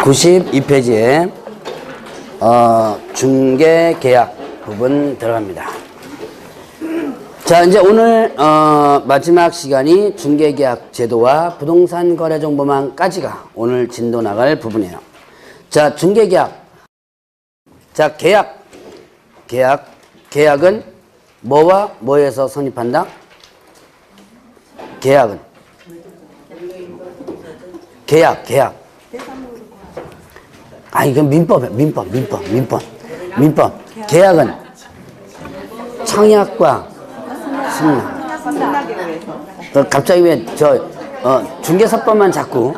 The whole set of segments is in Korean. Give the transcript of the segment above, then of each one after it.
92페이지에 중개계약 부분 들어갑니다. 자, 이제 오늘 마지막 시간이 중개계약 제도와 부동산 거래 정보망까지가 오늘 진도 나갈 부분이에요. 자, 중개계약. 자, 계약은 뭐와 뭐에서 성립한다? 계약. 이건 민법이야. 민법. 계약은 청약과 승낙. 갑자기 왜 중개사법만 자꾸.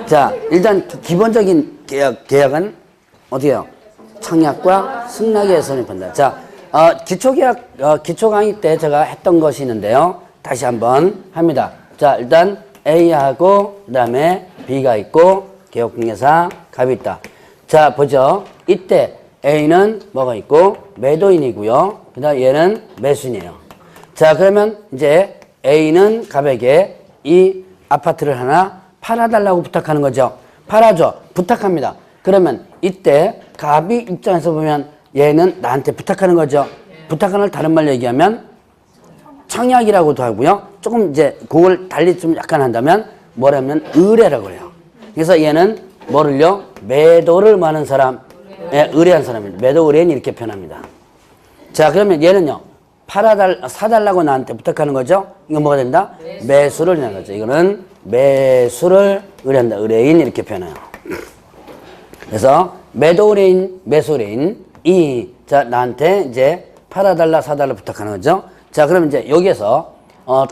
자, 일단 기본적인 계약은 어떻게 해요? 청약과 승낙에 성립한다. 자, 기초 강의 때 제가 했던 것이 있는데요. 다시 한번 합니다. 자, 일단 A하고 그 다음에 B가 있고 개업공개사 갑이 있다. 자, 보죠. 이때 A는 뭐가 있고 매도인이고요. 그 다음 얘는 매수인이에요. 자, 그러면 이제 A는 갑에게 이 아파트를 하나 팔아달라고 부탁하는 거죠. 팔아줘. 부탁합니다. 그러면 이때 갑이 입장에서 보면 얘는 나한테 부탁하는 거죠. 부탁하는 다른 말로 얘기하면 청약이라고도 하고요. 조금 이제 그걸 달리 좀 약간 한다면 뭐라면 의뢰라고 해요. 그래서 얘는 뭐를요? 매도를 많은 사람, 의뢰한 사람입니다. 매도 의뢰인 이렇게 표현합니다. 자, 그러면 얘는요. 사달라고 나한테 부탁하는 거죠. 이거 뭐가 된다? 매수를 의뢰하는 거죠. 이거는 매수를 의뢰한다. 의뢰인 이렇게 표현해요. 그래서 매도 의뢰인, 매수 의뢰인 자, 나한테 이제 팔아달라, 사달라 부탁하는 거죠. 자, 그럼 이제 여기에서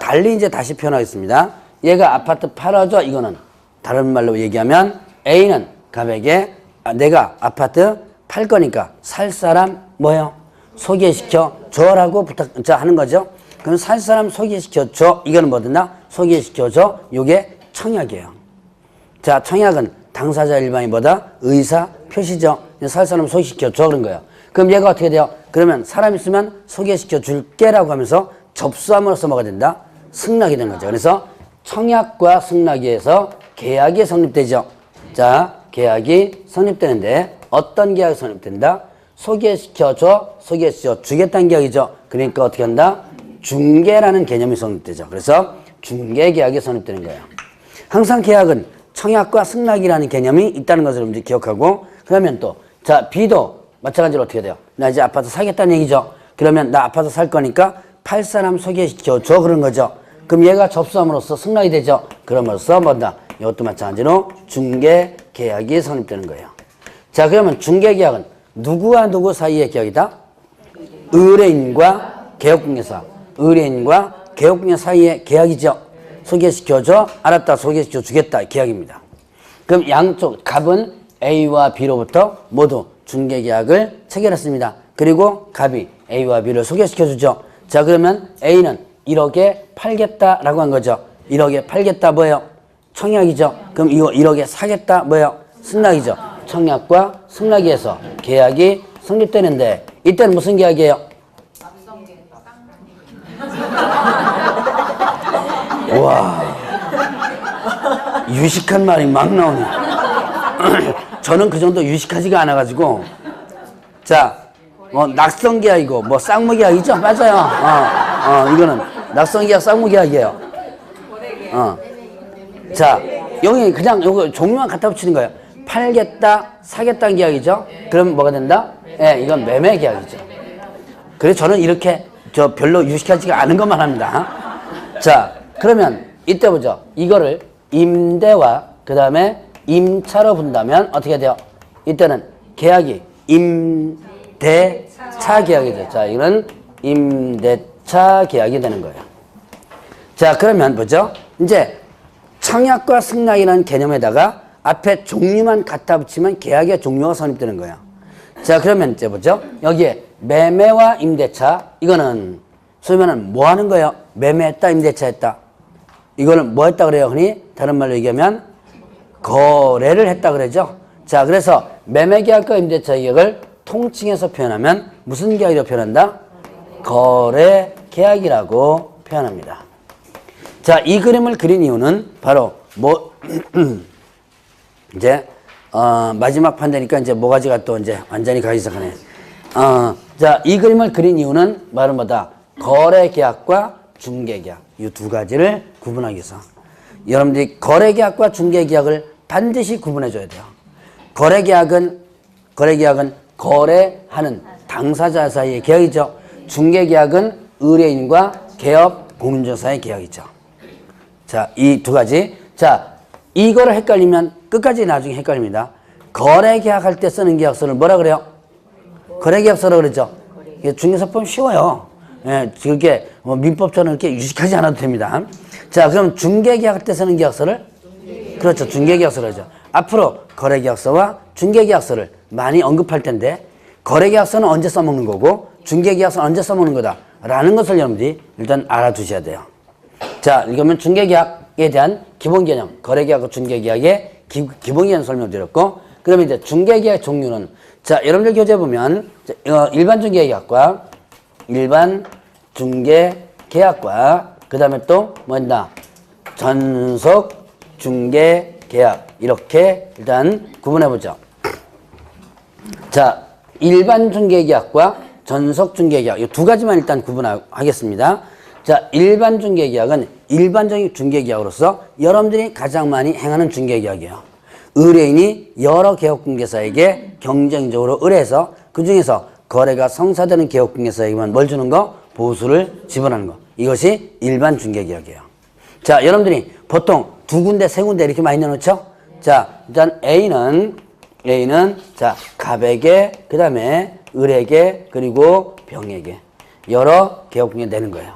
달리 이제 다시 표현하겠습니다. 얘가 아파트 팔아줘. 이거는 다른 말로 얘기하면 A는 갑에게 내가 아파트 팔 거니까 살 사람 뭐예요? 소개시켜 줘라고 하는 거죠. 그럼 살 사람 소개시켜 줘. 이거는 뭐든다? 소개시켜 줘. 요게 청약이에요. 자, 청약은 당사자 일반이 뭐다? 의사 표시죠. 살 사람 소개시켜 줘 그런 거예요. 그럼 얘가 어떻게 돼요? 그러면 사람 있으면 소개시켜 줄게라고 하면서 접수함으로써 뭐가 된다? 승낙이 되는 거죠. 그래서 청약과 승낙에서 계약이 성립되죠. 자, 계약이 성립되는데 어떤 계약이 성립된다? 소개시켜줘, 소개시켜 주겠다는 계약이죠. 그러니까 어떻게 한다? 중개라는 개념이 성립되죠. 그래서 중개계약이 성립되는 거예요. 항상 계약은 청약과 승낙이라는 개념이 있다는 것을 여러분들이 기억하고, 그러면 또, 자, B도 마찬가지로 어떻게 돼요? 나 이제 아파트 사겠다는 얘기죠. 그러면 나 아파트 살 거니까 팔 사람 소개시켜줘 그런 거죠. 그럼 얘가 접수함으로써 승낙이 되죠. 그럼으로써 뭐다? 이것도 마찬가지로 중개계약이 성립되는 거예요. 자, 그러면 중개계약은 누구와 누구 사이의 계약이다? 의뢰인과 개업공개사. 의뢰인과 개업공개사 사이의 계약이죠. 소개시켜줘. 알았다. 소개시켜 주겠다. 계약입니다. 그럼 양쪽 갑은 A와 B로부터 모두 중개계약을 체결했습니다. 그리고 갑이 A와 B를 소개시켜 주죠. 자, 그러면 A는 1억에 팔겠다라고 한 거죠. 1억에 팔겠다 뭐예요? 청약이죠. 그럼 이거 1억에 사겠다 뭐예요? 승낙이죠. 청약과 승낙에서 계약이 성립되는데 이때는 무슨 계약이에요? 와, 유식한 말이 막 나오네. 저는 그 정도 유식하지가 않아가지고. 자, 낙성계약이고 뭐 쌍무계약이죠? 맞아요. 이거는 낙성계약, 쌍무계약이에요. 자, 여기 그냥 요거 종류만 갖다 붙이는 거예요. 팔겠다, 사겠다는 계약이죠? 그럼 뭐가 된다? 이건 매매계약이죠. 그래서 저는 이렇게 별로 유식하지가 않은 것만 합니다. 자, 그러면 이때 보죠. 이거를 임대와 그 다음에 임차로 본다면 어떻게 돼요? 이때는 계약이 임대차 계약이 돼요. 자, 이거는 임대차 계약이 되는 거예요. 자, 그러면 보죠. 이제 청약과 승낙이라는 개념에다가 앞에 종류만 갖다 붙이면 계약의 종류가 성립되는 거예요. 자, 그러면 이제 보죠. 여기에 매매와 임대차, 이거는 소위 말하면 뭐 하는 거예요? 매매했다, 임대차했다. 이거는 뭐 했다 그래요? 흔히 다른 말로 얘기하면 거래를 했다 그러죠. 자, 그래서 매매계약과 임대차 계약을 통칭해서 표현하면 무슨 계약이라고 표현한다? 거래계약이라고 표현합니다. 자, 이 그림을 그린 이유는 바로 이제 마지막 판되니까 이제 모가지가 또 이제 완전히 가기 시작하네. 자, 이 그림을 그린 이유는 말은 뭐다? 거래계약과 중개계약 이 두 가지를 구분하기 위해서 여러분들이 거래계약과 중개계약을 반드시 구분해 줘야 돼요. 거래계약은 거래하는 당사자 사이의 계약이죠. 중개계약은 의뢰인과 개업 공인중개사 사이의 계약이죠. 자, 이 두 가지. 자, 이거를 헷갈리면 끝까지 나중에 헷갈립니다. 거래계약할 때 쓰는 계약서를 뭐라 그래요? 거래계약서라고 그러죠. 중개사법 쉬워요. 예, 그렇게 민법처럼 이렇게 유식하지 않아도 됩니다. 자, 그럼 중개계약할 때 쓰는 계약서를? 그렇죠. 중개계약서를 하죠. 앞으로 거래계약서와 중개계약서를 많이 언급할 텐데 거래계약서는 언제 써먹는 거고 중개계약서는 언제 써먹는 거다 라는 것을 여러분들이 일단 알아두셔야 돼요. 자, 이거면 중개계약에 대한 기본 개념, 거래계약과 중개계약의 기본 개념 설명드렸고, 그러면 이제 중개계약 종류는, 자, 여러분들 교재 보면 일반 중개계약과 일반 중개계약과 그 다음에 또 뭐다 전속 중개계약 이렇게 일단 구분해보죠. 자, 일반 중개계약과 전속 중개계약 이 두 가지만 일단 구분하겠습니다. 자, 일반 중개계약은 일반적인 중개계약으로서 여러분들이 가장 많이 행하는 중개계약이에요. 의뢰인이 여러 개업공개사에게 경쟁적으로 의뢰해서 그 중에서 거래가 성사되는 개업공개사에게만 뭘 주는 거? 보수를 지불하는 거. 이것이 일반 중개계약이에요. 자, 여러분들이 보통 두 군데, 세 군데 이렇게 많이 내놓죠? 자, 일단 A는 자, 갑에게, 그 다음에 을에게, 그리고 병에게 여러 개업공개 내는 거예요.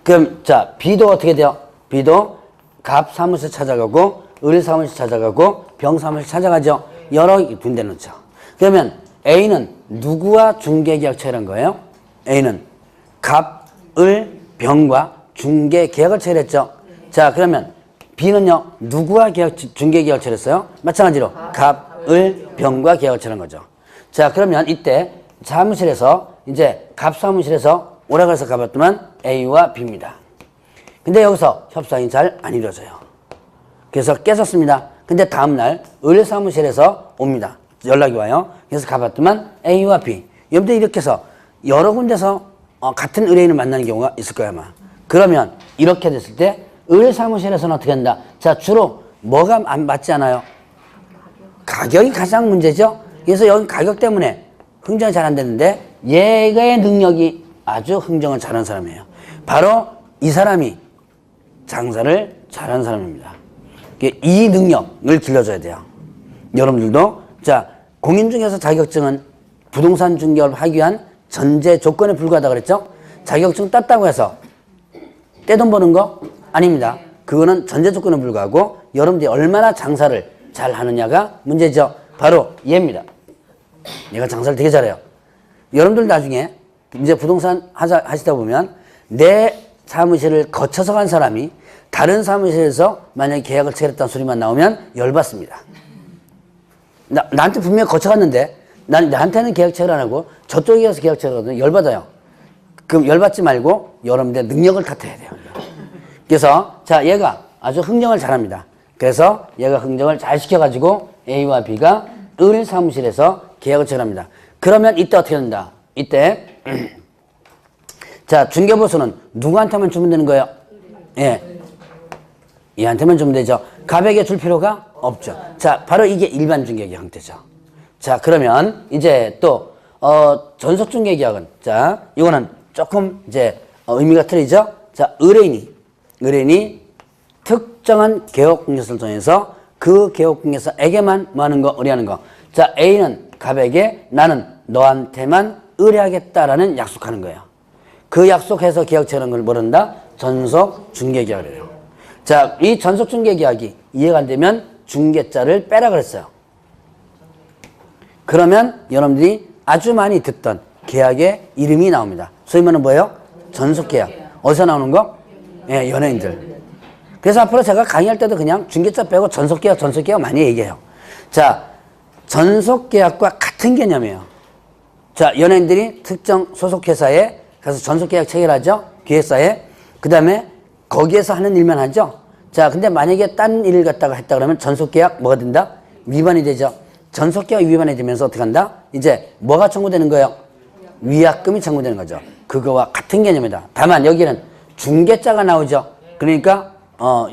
그럼 자, B도 어떻게 돼요? B도 갑 사무실 찾아가고 을 사무실 찾아가고 병 사무실 찾아가죠. 여러 군데 놓죠. 그러면 A는 누구와 중개계약 체결한 거예요? A는 갑, 을, 병과 중개계약을 체결했죠. 자, 그러면 B는요, 누구와 중개계약을 체결했어요? 마찬가지로 갑, 을, 병과 계약을 체결한 거죠. 자, 그러면 이때 사무실에서 이제 갑 사무실에서 오라고 해서 가봤더만 A와 B입니다. 근데 여기서 협상이 잘 안 이루어져요. 그래서 깨졌습니다. 근데 다음날 을 사무실에서 옵니다. 연락이 와요. 그래서 가봤더만 A와 B. 여러분들 이렇게 해서 여러 군데서 같은 의뢰인을 만나는 경우가 있을 거야, 아마. 그러면 이렇게 됐을 때 을 사무실에서는 어떻게 한다? 자, 주로 뭐가 안 맞지 않아요? 가격이 가장 문제죠. 그래서 여기 가격 때문에 흥정이 잘 안 되는데 얘의 능력이 아주 흥정을 잘하는 사람이에요. 바로 이 사람이 장사를 잘하는 사람입니다. 이 능력을 길러줘야 돼요. 여러분들도 자, 공인중개사 자격증은 부동산 중개업을 하기 위한 전제 조건에 불과하다 그랬죠? 자격증 땄다고 해서 떼돈 버는 거 아닙니다. 그거는 전제 조건에 불과하고 여러분들이 얼마나 장사를 잘 하느냐가 문제죠. 바로 얘입니다. 얘가 장사를 되게 잘해요. 여러분들 나중에 이제 부동산 하시다 보면 내 사무실을 거쳐서 간 사람이 다른 사무실에서 만약에 계약을 체결했다는 소리만 나오면 열받습니다. 나한테 분명히 거쳐갔는데 나한테는 계약 체결 안 하고 저쪽에 가서 계약 체결하거든요. 열받아요. 그럼 열받지 말고 여러분들의 능력을 탓해야 돼요. 그래서 자, 얘가 아주 흥정을 잘합니다. 그래서 얘가 흥정을 잘 시켜가지고 A와 B가 을 사무실에서 계약을 체결합니다. 그러면 이때 어떻게 된다? 이때 자, 중개보수는 누구한테만 주면 되는 거예요? 예, 얘한테만 주면 되죠. 갑에게 줄 필요가 없죠. 자, 바로 이게 일반 중개계약 형태죠. 자, 그러면 이제 또 전속 중개계약은 자, 이거는 조금 이제 의미가 틀리죠. 자, 의뢰인이 특정한 개업공개사를 통해서 그 개업공개사에게만 뭐 하는 거, 의뢰하는 거. 자, A는 갑에게 나는 너한테만 의뢰하겠다라는 약속하는 거예요. 그 약속해서 계약 체결하는 걸 모른다? 전속 중개계약이래요. 자, 이 전속 중개계약이 이해가 안 되면 중개자를 빼라 그랬어요. 그러면 여러분들이 아주 많이 듣던 계약의 이름이 나옵니다. 소위 말하는 뭐예요? 전속계약. 어디서 나오는 거? 예, 연예인들. 그래서 앞으로 제가 강의할 때도 그냥 중개자 빼고 전속계약 많이 얘기해요. 자, 전속계약과 같은 개념이에요. 자, 연예인들이 특정 소속회사에 가서 전속계약 체결하죠. 기획사에. 그 다음에 거기에서 하는 일만 하죠. 자, 근데 만약에 딴 일을 갖다가 했다 그러면 전속계약 뭐가 된다? 위반이 되죠. 전속계약 위반이 되면서 어떻게 한다? 이제 뭐가 청구되는 거예요? 위약금이 청구되는 거죠. 그거와 같은 개념이다. 다만 여기는 중개자가 나오죠. 그러니까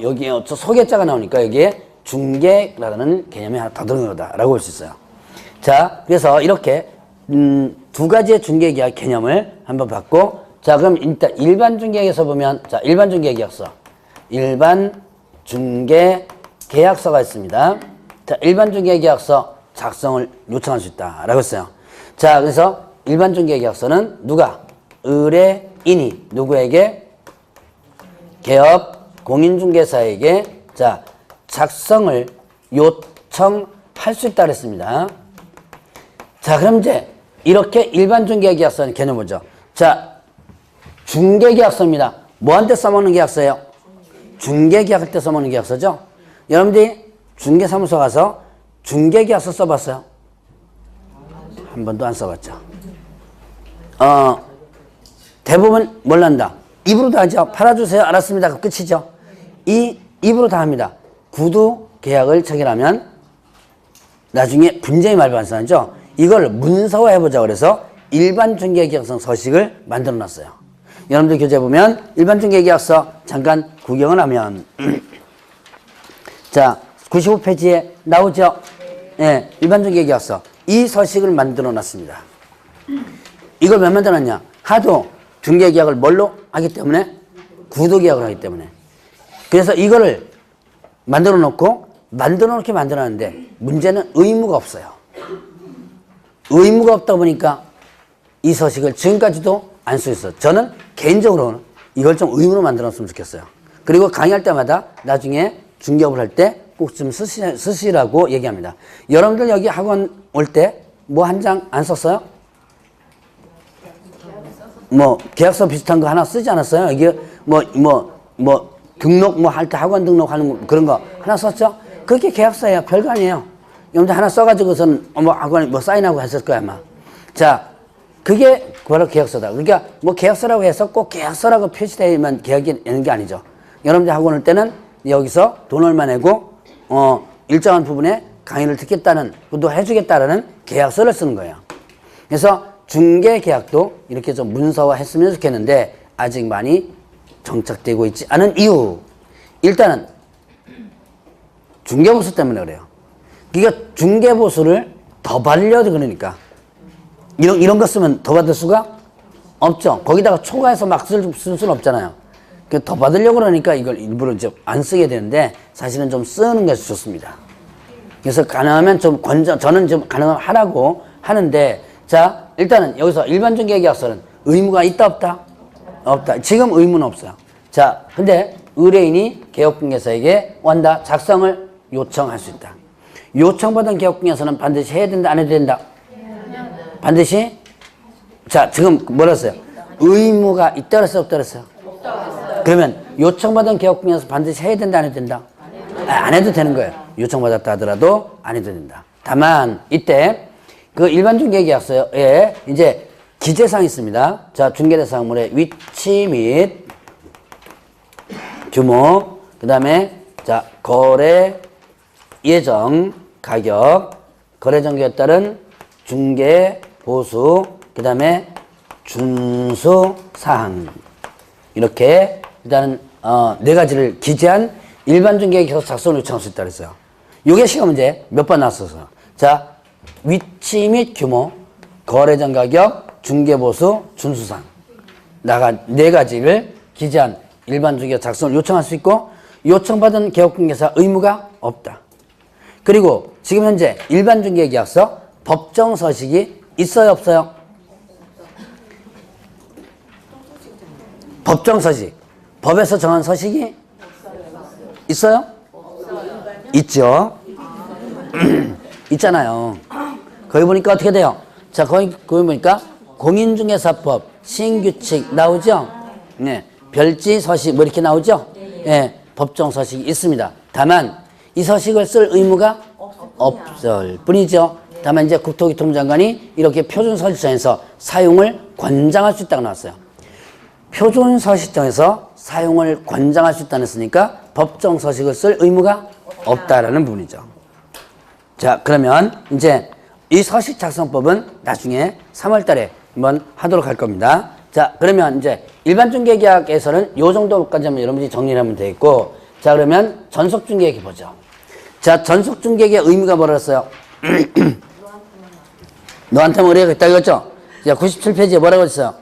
여기에 소개자가 나오니까 여기에 중개라는 개념이 하나 더 들어간 거다라고 볼 수 있어요. 자, 그래서 이렇게 두 가지의 중개계약 개념을 한번 봤고, 자, 그럼 일단 일반 중개계약서 보면, 자, 일반 중개계약서, 일반 중개계약서가 있습니다. 자, 일반 중개계약서 작성을 요청할 수 있다라고 했어요. 자, 그래서 일반 중개계약서는 누가? 의뢰인이 누구에게? 개업 공인중개사에게 자 작성을 요청할 수 있다 그랬습니다. 자, 그럼 이제 이렇게 일반 중개계약서는 개념 보죠. 자, 중개계약서입니다. 뭐한테 써먹는 계약서예요? 중개계약할 때 써먹는 계약서죠. 여러분들이 중개사무소 가서 중개계약서 써봤어요? 한 번도 안 써봤죠. 대부분 뭘 한다? 입으로 다 하죠. 팔아주세요. 알았습니다. 그 끝이죠. 입으로 다 합니다. 구두 계약을 체결하면 나중에 분쟁이 발생하죠. 이걸 문서화해보자 그래서 일반 중개계약서 서식을 만들어 놨어요. 여러분들 교재 보면 일반 중개계약서 잠깐 구경을 하면 자 95페이지에 나오죠. 네, 일반 중개계약서 이 서식을 만들어 놨습니다. 이걸 왜 만들어 놨냐? 하도 중개계약을 뭘로 하기 때문에 구두계약을 하기 때문에 그래서 이거를 만들어 놓고 만들어 놓게 만들어 놨는데 문제는 의무가 없어요. 의무가 없다 보니까 이 서식을 지금까지도 안 쓰고 있어요. 저는 개인적으로는 이걸 좀 의무로 만들었으면 좋겠어요. 그리고 강의할 때마다 나중에 중개업을 할 때 꼭 좀 쓰시라고 얘기합니다. 여러분들 여기 학원 올 때 뭐 한 장 안 썼어요? 뭐 계약서 비슷한 거 하나 쓰지 않았어요? 이게 등록 할 때 학원 등록하는 그런 거 하나 썼죠? 그게 계약서예요. 별거 아니에요. 여러분들 하나 써가지고선 학원에 사인하고 했을 거야 아마. 자, 그게 바로 계약서다. 그러니까 계약서라고 해서 꼭 계약서라고 표시되면 계약이 되는 게 아니죠. 여러분들 학원 올 때는 여기서 돈 얼마 내고 일정한 부분에 강의를 듣겠다는, 또 해주겠다라는 계약서를 쓰는 거예요. 그래서 중개계약도 이렇게 좀 문서화 했으면 좋겠는데 아직 많이 정착되고 있지 않은 이유. 일단은 중개보수 때문에 그래요. 그러니까 중개보수를 더 받으려고 그러니까 이런 거 쓰면 더 받을 수가 없죠. 거기다가 초과해서 막 쓸 수는 없잖아요. 더 받으려고 그러니까 이걸 일부러 이제 안 쓰게 되는데 사실은 좀 쓰는 것이 좋습니다. 그래서 가능하면 저는 좀 가능하면 하라고 하는데 자, 일단은 여기서 일반 중개계약서는 의무가 있다 없다? 없다. 지금 의무는 없어요. 자, 근데 의뢰인이 개업공개사에게 원다 작성을 요청할 수 있다. 요청받은 개업공개사는 반드시 해야 된다 안 해도 된다? 반드시? 자, 지금 뭐라 했어요? 의무가 있다 그랬어요 없다 그랬어요? 그러면 요청받은 개업공개사 반드시 해야 된다 안 해도 된다? 안 해도 되는 거예요. 요청받았다 하더라도 안 해도 된다. 다만 이때 그 일반 중개계약서에 이제 기재사항이 있습니다. 자, 중개대상물의 위치 및 규모, 그 다음에 자 거래 예정 가격, 거래 정기에 따른 중개 보수, 그 다음에 준수 사항 이렇게 일단은 네 가지를 기재한 일반 중개계약서 작성을 요청할 수 있다 그랬어요. 요게 시간 문제 몇 번 나왔어서 자 위치 및 규모, 거래전 가격, 중개보수, 준수상 네 가지를 기재한 일반 중개계약 작성을 요청할 수 있고 요청받은 개업공개사 의무가 없다. 그리고 지금 현재 일반 중개계약서 법정 서식이 있어요 없어요? 법정 서식 법에서 정한 서식이 있어요? 있죠. 있잖아요. 거기 보니까 어떻게 돼요? 자, 거기 보니까 공인중개사법 시행규칙 나오죠? 네. 별지 서식 뭐 이렇게 나오죠? 네. 법정 서식이 있습니다. 다만 이 서식을 쓸 의무가 없을 뿐이죠. 다만 이제 국토교통부 장관이 이렇게 표준서식정에서 사용을 권장할 수 있다고 나왔어요. 표준서식정에서 사용을 권장할 수 있다는 했으니까 법정 서식을 쓸 의무가 없다라는 부분이죠. 자, 그러면 이제 이 서식 작성법은 나중에 3월 달에 한번 하도록 할 겁니다. 자, 그러면 이제 일반 중개계약에서는 요 정도까지만 여러분들이 정리를 하면 되겠고, 자, 그러면 전속 중개계약 보죠. 자, 전속 중개계약 의무가 뭐라고 했어요? 너한테만 의뢰하겠다 이거죠? 자, 97페이지에 뭐라고 했어요?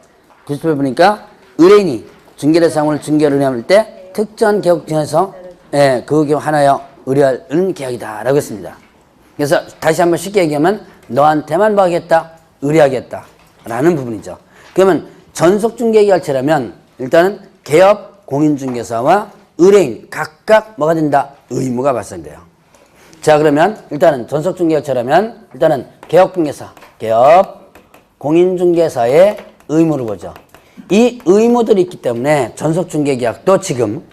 97페이지 보니까 의뢰인이 중개대상을 중개를 의뢰할 때 특정 계약 중에서 예, 그 경우 하나여 의뢰하는 계약이다 라고 했습니다. 그래서 다시 한번 쉽게 얘기하면 너한테만 뭐 하겠다? 의뢰하겠다 라는 부분이죠. 그러면 전속중개계약처라면 일단은 개업, 공인중개사와 의뢰인 각각 뭐가 된다? 의무가 발생돼요. 자, 그러면 일단은 전속중개계약처라면 일단은 개업중개사, 개업, 공인중개사의 의무를 보죠. 이 의무들이 있기 때문에 전속중개계약도 지금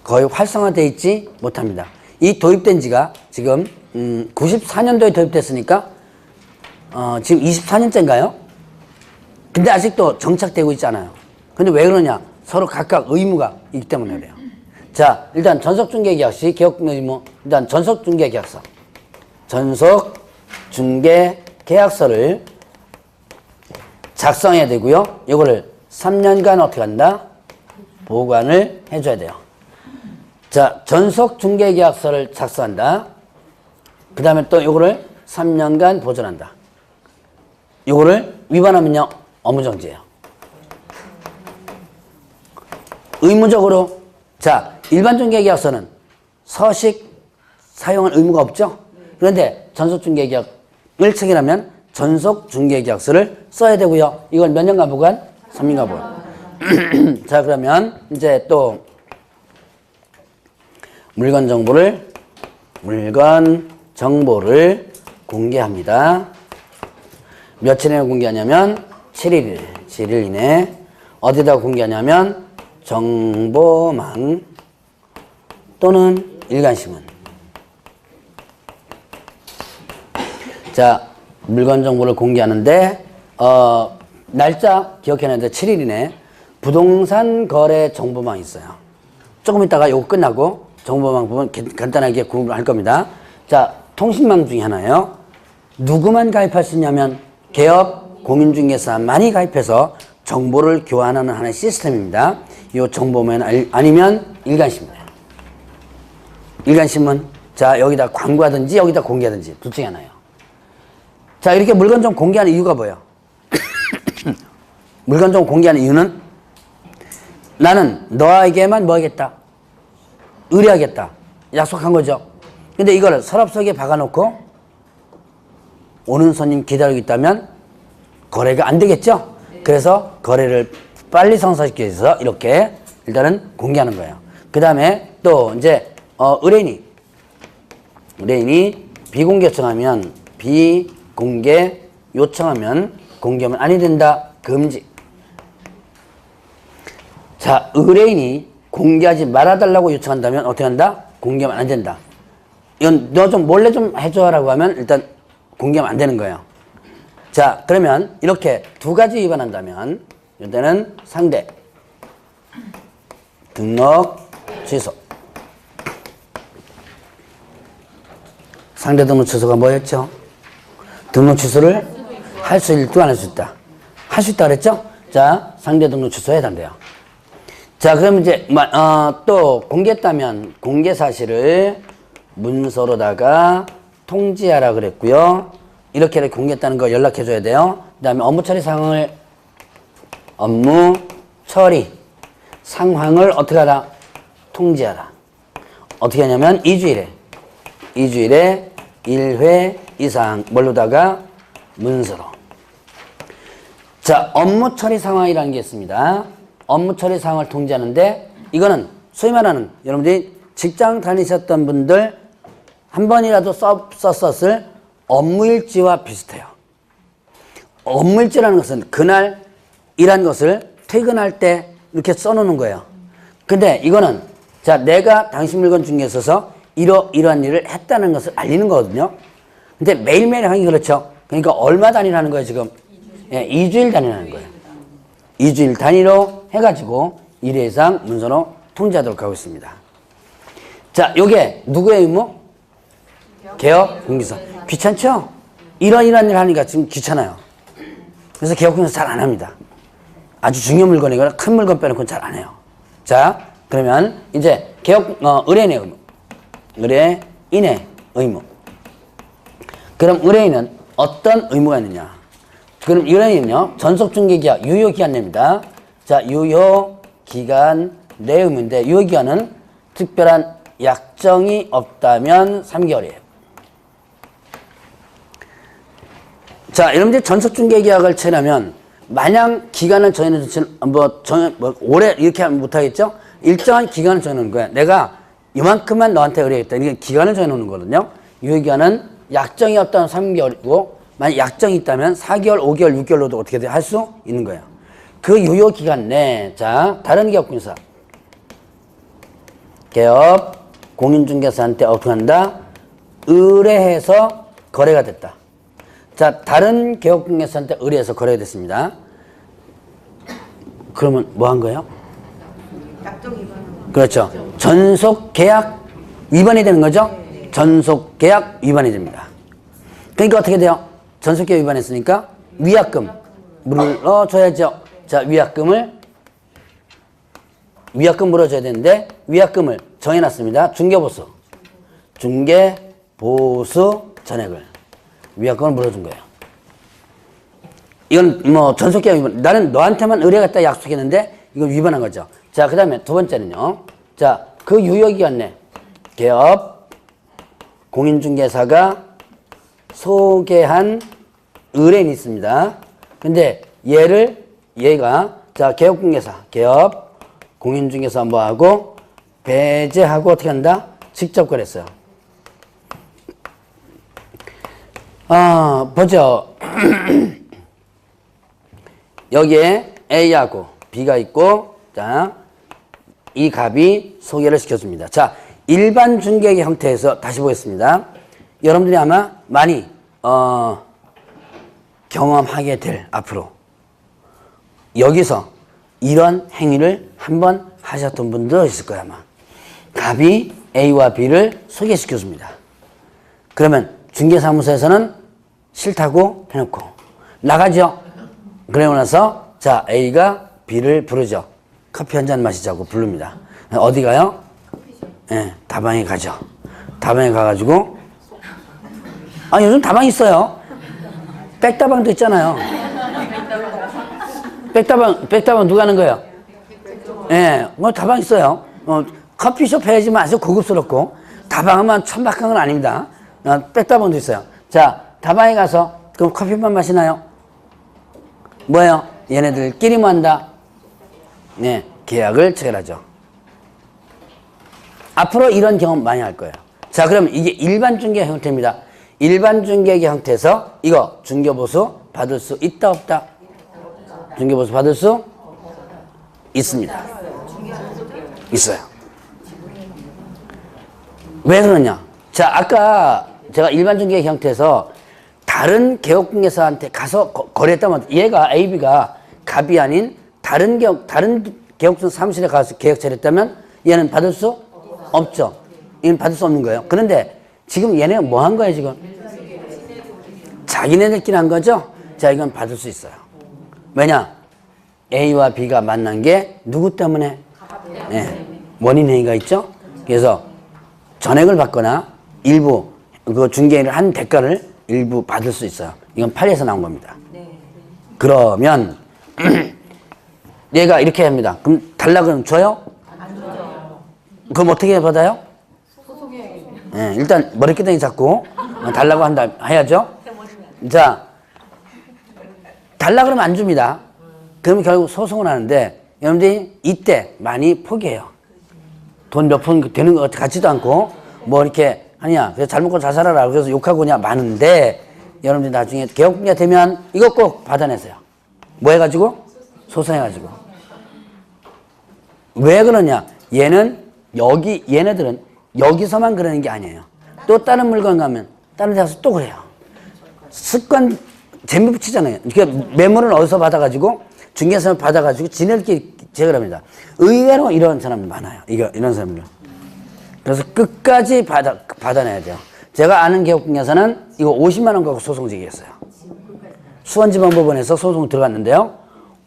거의 활성화되어 있지 못합니다. 이 도입된 지가 지금 94년도에 도입됐으니까 지금 24년째인가요? 근데 아직도 정착되고 있잖아요. 근데 왜 그러냐? 서로 각각 의무가 있기 때문에 그래요. 자, 일단 전속중개계약 시 개업공개 의무, 일단 전속중개계약서, 전속중개계약서를 작성해야 되고요. 이거를 3년간 어떻게 한다? 보관을 해줘야 돼요. 자, 전속중개계약서를 작성한다. 그 다음에 또 이거를 3년간 보존한다. 이거를 위반하면요, 업무정지예요. 의무적으로, 자, 일반 중개계약서는 서식 사용할 의무가 없죠. 그런데 전속중개계약을 체결하면 전속중개계약서를 써야 되고요. 이걸 몇 년간 보관? 3년간 보관. 자, 그러면 이제 또 물건 정보를 공개합니다. 며칠에 공개하냐면 7일 이내. 어디다 공개하냐면 정보망 또는 일간신문. 자, 물건 정보를 공개하는데 날짜 기억해놨는데 7일 이내 부동산 거래 정보망이 있어요. 조금 있다가 요거 끝나고 정보망 부분 간단하게 구분을 할 겁니다. 자, 통신망 중에 하나예요. 누구만 가입할 수 있냐면 개업, 공인중개사만이 가입해서 정보를 교환하는 하나의 시스템입니다. 이 정보면 아니면 일간신문이에요. 일간신문. 자, 여기다 광고하든지 여기다 공개하든지 둘 중에 하나예요. 자, 이렇게 물건 좀 공개하는 이유가 뭐예요? 물건 좀 공개하는 이유는 나는 너에게만 뭐 하겠다? 의뢰하겠다. 약속한 거죠. 근데 이걸 서랍속에 박아놓고 오는 손님 기다리고 있다면 거래가 안 되겠죠? 그래서 거래를 빨리 성사시키기 위해서 이렇게 일단은 공개하는 거예요. 그 다음에 또 이제 의뢰인이 비공개 요청하면 비공개 요청하면 공개하면 아니 된다. 금지. 자, 의뢰인이 공개하지 말아달라고 요청한다면 어떻게 한다? 공개하면 안 된다. 이건 너 좀 몰래 좀 해줘라고 하면 일단 공개하면 안 되는 거예요. 자, 그러면 이렇게 두 가지 위반한다면 이때는 상대 등록 취소. 상대 등록 취소가 뭐였죠? 등록 취소를 할 수 있다, 안 할 수 있다. 할 수 있다 그랬죠? 자, 상대 등록 취소에 해당돼요. 자, 그럼 이제 또 공개했다면 공개 사실을 문서로다가 통지하라 그랬고요. 이렇게 공개했다는 거 연락해 줘야 돼요. 그 다음에 업무 처리 상황을 어떻게 하라? 통지하라. 어떻게 하냐면 2주일에 1회 이상 뭘로다가 문서로. 자, 업무 처리 상황이라는 게 있습니다. 업무 처리 상황을 통지하는데 이거는 소위 말하는 여러분들이 직장 다니셨던 분들 한 번이라도 썼을 업무일지와 비슷해요. 업무일지라는 것은 그날 일한 것을 퇴근할 때 이렇게 써놓는 거예요. 근데 이거는 자, 내가 당신 물건 중개에 있어서 이러한 일을 했다는 것을 알리는 거거든요. 근데 매일매일 하기 그렇죠. 그러니까 얼마 단위로 하는 거예요, 지금? 2주일 단위로 하는 거예요. 2주일 단위로 해가지고 1회 이상 문서로 통지하도록 하고 있습니다. 자, 요게 누구의 의무? 개업 공개사. 귀찮죠? 이런 일 하니까 지금 귀찮아요. 그래서 개업 공개사 잘 안 합니다. 아주 중요한 물건이거나 큰 물건 빼놓고는 잘 안 해요. 자, 그러면 이제 개업, 의뢰인의 의무. 의뢰인의 의무. 그럼 의뢰인은 어떤 의무가 있느냐? 그럼 의뢰인은요, 전속중개계약 유효기간 내입니다. 자, 유효기간 내 의무인데, 유효기간은 특별한 약정이 없다면 3개월이에요. 자, 여러분들 전속중개계약을 체결하면, 마냥 기간을 정해놓지, 오래 이렇게 하면 못하겠죠? 일정한 기간을 정해놓는 거야. 내가 이만큼만 너한테 의뢰했다. 이게 기간을 정해놓는 거거든요. 유효기간은 약정이 없다면 3개월이고, 만약 약정이 있다면 4개월, 5개월, 6개월로도 어떻게든 할 수 있는 거예요. 그 유효기간 내, 자, 다른 기업공개사. 개업, 공인중개사한테 어떻게 한다? 의뢰해서 거래가 됐다. 자, 다른 개업공개사한테 의뢰해서 거래가 됐습니다. 그러면 뭐 한 거예요? 약정 위반. 그렇죠. 전속계약 위반이 되는 거죠? 전속계약 위반이 됩니다. 그러니까 어떻게 돼요? 전속계약 위반했으니까 위약금 물어줘야죠. 자, 위약금 물어줘야 되는데 위약금을 정해놨습니다. 중개보수 전액을 위약금을 물어준 거예요. 이건 뭐 전속계약 위반. 나는 너한테만 의뢰하겠다 약속했는데 이걸 위반한 거죠. 자, 그 다음에 두 번째는요. 자, 그 유효기간 내 개업 공인중개사가 소개한 의뢰인이 있습니다. 근데 얘가 자, 개업 공인중개사 뭐하고 배제하고 어떻게 한다? 직접 거래했어요. 보죠. 여기에 A하고 B가 있고, 자, 이 갑이 소개를 시켜줍니다. 자, 일반 중개의 형태에서 다시 보겠습니다. 여러분들이 아마 많이, 경험하게 될 앞으로. 여기서 이런 행위를 한번 하셨던 분도 있을 거야, 아마. 갑이 A와 B를 소개시켜줍니다. 그러면 중개사무소에서는 싫다고 해놓고 나가죠. 그러고 나서 자, A가 B를 부르죠. 커피 한 잔 마시자고 부릅니다. 어디 가요? 예, 다방에 가죠. 다방에 가가지고 요즘 다방 있어요. 백다방도 있잖아요. 백다방 누가 하는 거예요? 예, 뭐 다방 있어요. 커피숍 해야지 마세요. 고급스럽고. 다방은 천박한 건 아닙니다. 백다방도 있어요. 자, 다방에 가서 그럼 커피만 마시나요? 뭐예요? 얘네들끼리 뭐 한다? 네, 계약을 체결하죠. 앞으로 이런 경험 많이 할 거예요. 자, 그럼 이게 일반 중개 형태입니다. 일반 중개 형태에서 이거 중개보수 받을 수 있다 없다? 중개보수 받을 수 있습니다. 있어요. 왜 그러냐? 자, 아까 제가 일반 중개 형태에서 다른 개업공개사한테 가서 거래했다면 얘가 AB가 갑이 아닌 다른 개업공개사 사무실에 가서 계약 처리했다면 얘는 받을 수 없죠. 얘는 받을 수 없는 거예요. 그런데 지금 얘네가 뭐 한 거예요, 지금? 자기네들끼리 한 거죠? 자, 이건 받을 수 있어요. 왜냐? A와 B가 만난 게 누구 때문에? 네, 원인 행위가 있죠? 그래서 전액을 받거나 일부 그 중개를 한 대가를 일부 받을 수 있어요. 이건 판례에서 나온 겁니다. 그러면 얘가 이렇게 합니다. 그럼 달라 그러면 줘요? 안 줘요. 그럼 어떻게 받아요? 소송해야겠네요. 네, 일단 머리끄댕이 잡고 달라고 한다 해야죠. 자, 달라 그러면 안 줍니다. 그러면 결국 소송을 하는데 여러분들이 이때 많이 포기해요. 돈 몇 푼 되는 것 같지도 않고 뭐 이렇게 하냐, 그래서 잘 먹고 잘 살아라 그래서 욕하고 그냥 많은데 여러분들이 나중에 개업공개가 되면 이거 꼭 받아내세요. 뭐 해가지고? 소송해가지고. 왜 그러냐? 얘네들은 여기서만 그러는 게 아니에요. 또 다른 물건 가면 다른 데 가서 또 그래요. 습관 재미 붙이잖아요. 그러니까 매물을 어디서 받아가지고 중개사를 받아가지고 지네들끼리 제거합니다. 의외로 이런 사람이 많아요. 이런 사람들. 그래서 끝까지 받아내야 돼요. 제가 아는 개혁공개사는 이거 50만 원 갖고 소송 제기했어요. 수원지방법원에서 소송 들어갔는데요.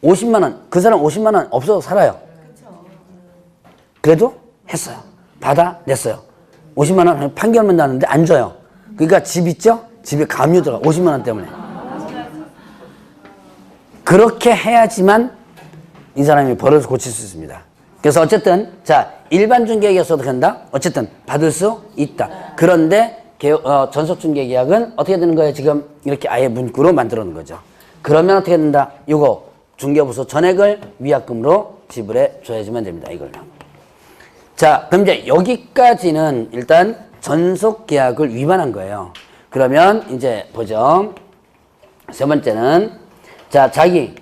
50만 원, 그 사람 50만 원 없어도 살아요. 그래도 했어요. 받아냈어요. 50만 원 판결만 나는데 안 줘요. 그러니까 집 있죠? 집에 감유 들어가. 50만 원 때문에. 그렇게 해야지만 이 사람이 벌어서 고칠 수 있습니다. 그래서 어쨌든 자 일반 중개계약서도 된다. 어쨌든 받을 수 있다. 그런데 전속중개계약은 어떻게 되는 거예요? 지금 이렇게 아예 문구로 만들어 놓은 거죠. 그러면 어떻게 된다? 이거 중개보수 전액을 위약금으로 지불해 줘야지만 됩니다. 이걸로. 자, 그럼 이제 여기까지는 일단 전속계약을 위반한 거예요. 그러면 이제 보죠. 세 번째는 자 자기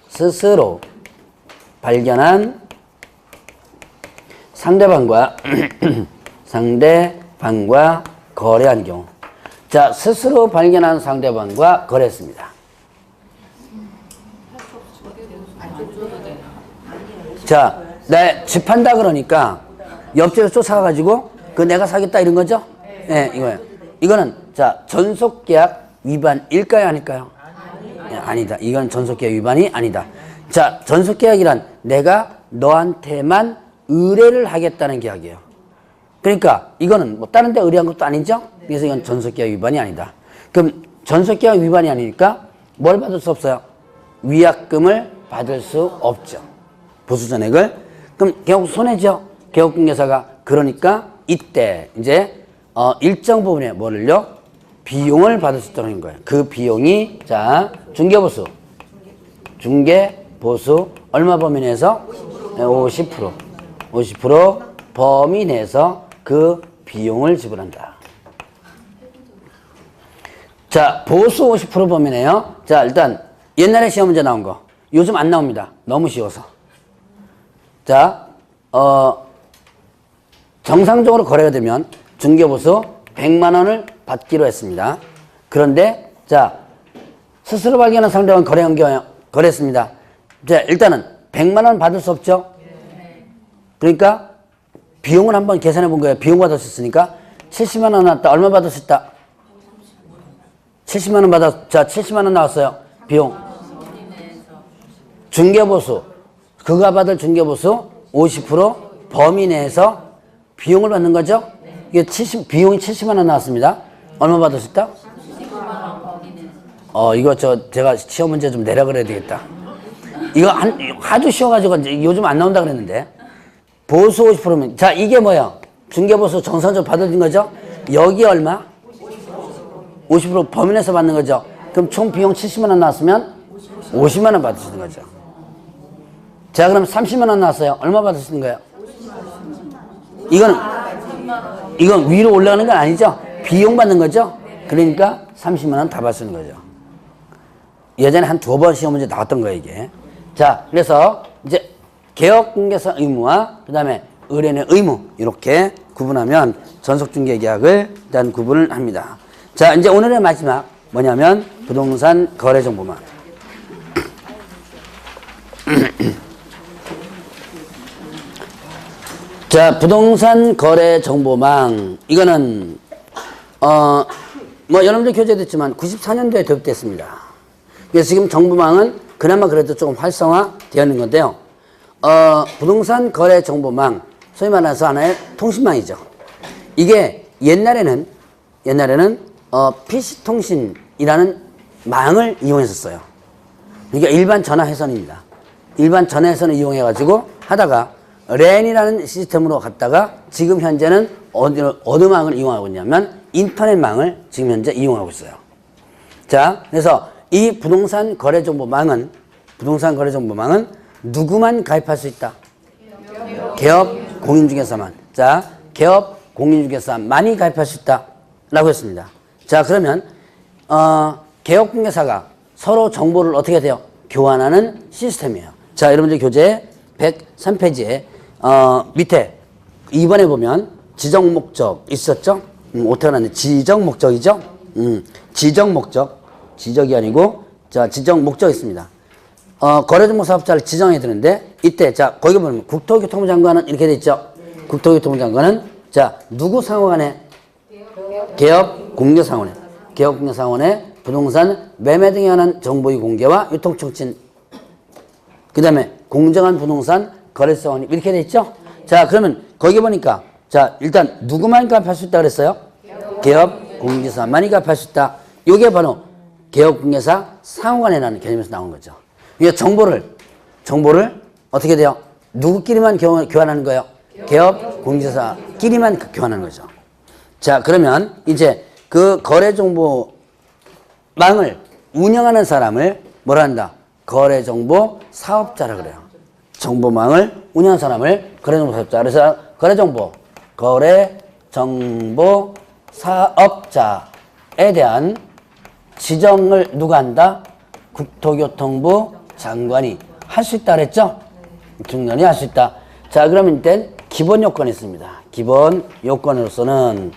스스로 발견한 상대방과 상대방과 거래한 경우. 자, 스스로 발견한 상대방과 거래했습니다. 자, 내 집 판다 그러니까 옆집에서 쫓아가가지고 그 내가 사겠다 이런 거죠? 네, 이거예요. 이거는 자 전속계약 위반일까요, 아닐까요? 아니다. 이건 전속계약 위반이 아니다. 자, 전속계약이란 내가 너한테만 의뢰를 하겠다는 계약이에요. 그러니까 이거는 뭐 다른 데 의뢰한 것도 아니죠? 그래서 이건 전속계약 위반이 아니다. 그럼 전속계약 위반이 아니니까 뭘 받을 수 없어요? 위약금을 받을 수 없죠. 보수전액을. 그럼 결국 손해죠. 개업공개사가. 그러니까 이때 이제 일정 부분에 뭐를요? 비용을 받을 수 있다는 거예요. 그 비용이 자 중개보수 얼마 범위 내에서 50% 범위 내에서 그 비용을 지불한다. 자, 보수 50% 범위 내요. 자, 일단 옛날에 시험 문제 나온 거 요즘 안 나옵니다. 너무 쉬워서. 자, 정상적으로 거래가 되면 중개보수 100만 원을 받기로 했습니다. 그런데 자, 스스로 발견한 상대방 거래했습니다. 자, 일단은 100만 원 받을 수 없죠? 그러니까 비용을 한번 계산해 본 거예요. 비용 받을 수 있으니까 70만 원 나왔다. 얼마 받을 수 있다? 70만 원 자, 70만 원 나왔어요. 비용. 중개보수. 그가 받을 중개보수 50% 범위 내에서 비용을 받는 거죠? 이게 비용이 70만 원 나왔습니다. 얼마 받을 수 있다? 이거 제가 시험 문제 좀 내라 그래야 되겠다. 이거 아주 쉬워가지고 요즘 안 나온다 그랬는데. 보수 50%면, 자, 이게 뭐야? 중개보수 정상적으로 받아진 거죠? 여기 얼마? 50% 범위 내에서 받는 거죠? 그럼 총 비용 70만 원 나왔으면 50만 원 받을 수 있는 거죠. 자, 그럼 30만 원 나왔어요. 얼마 받을 수 있는 거예요? 이건 위로 올라가는 건 아니죠? 비용 받는 거죠? 그러니까 30만 원 다 받을 수 있는 거죠. 예전에 한 2번 시험 문제 나왔던 거예요, 이게. 자, 그래서 이제 개업공개사 의무와 그 다음에 의뢰인의 의무 이렇게 구분하면 전속중개계약을 일단 구분을 합니다. 자, 이제 오늘의 마지막 뭐냐면 부동산 거래정보망. 자, 부동산 거래정보망 이거는 뭐 여러분들 교재됐지만 94년도에 도입됐습니다. 그래서 지금 정보망은 그나마 그래도 조금 활성화되어 있는 건데요. 부동산 거래 정보망, 소위 말해서 하나의 통신망이죠. 이게 옛날에는 PC통신이라는 망을 이용했었어요. 그러니까 일반 전화회선입니다. 일반 전화회선을 이용해가지고 하다가 랜이라는 시스템으로 갔다가 지금 현재는 어느 망을 이용하고 있냐면 인터넷망을 지금 현재 이용하고 있어요. 자, 그래서 이 부동산 거래 정보망은 누구만 가입할 수 있다? 개업 공인중개사만. 자, 개업 공인중개사만이 가입할 수 있다. 라고 했습니다. 자, 그러면, 개업 공개사가 서로 정보를 어떻게 돼요? 교환하는 시스템이에요. 자, 여러분들 교재 103페이지에, 밑에 2번에 보면 지정 목적 있었죠? 오타가 났네. 지정 목적이죠? 지정 목적. 지적이 아니고, 자, 지정 목적 있습니다. 거래정보 사업자를 지정해야 되는데, 이때, 자, 거기 보면 국토교통부 장관은 이렇게 돼 있죠? 국토교통부 장관은, 자, 누구 상호간에? 개업 공개상원회. 개업 공개상원회 부동산 매매 등에 관한 정보의 공개와 유통 촉진. 그 다음에 공정한 부동산 거래세 확립 이렇게 돼 있죠? 자, 그러면 거기 보니까 자, 일단 누구만 가입할 수 있다 그랬어요? 개업 공개사만이 가입할 수 있다. 이게 바로 개업 공개사 상호간이라는 개념에서 나온 거죠. 이게 정보를 어떻게 돼요? 누구끼리만 교환하는 거예요? 개업 공개사끼리만 교환하는 거죠. 자, 그러면 이제 그 거래정보망을 운영하는 사람을 뭐라 한다? 거래정보 사업자라 그래요. 정보망을 운영하는 사람을 거래정보 사업자. 그래서 거래정보 사업자에 대한 지정을 누가 한다? 국토교통부 장관이 할 수 있다 그랬죠? 중년이 할 수 있다. 자, 그러면 일단 기본 요건이 있습니다. 기본 요건으로서는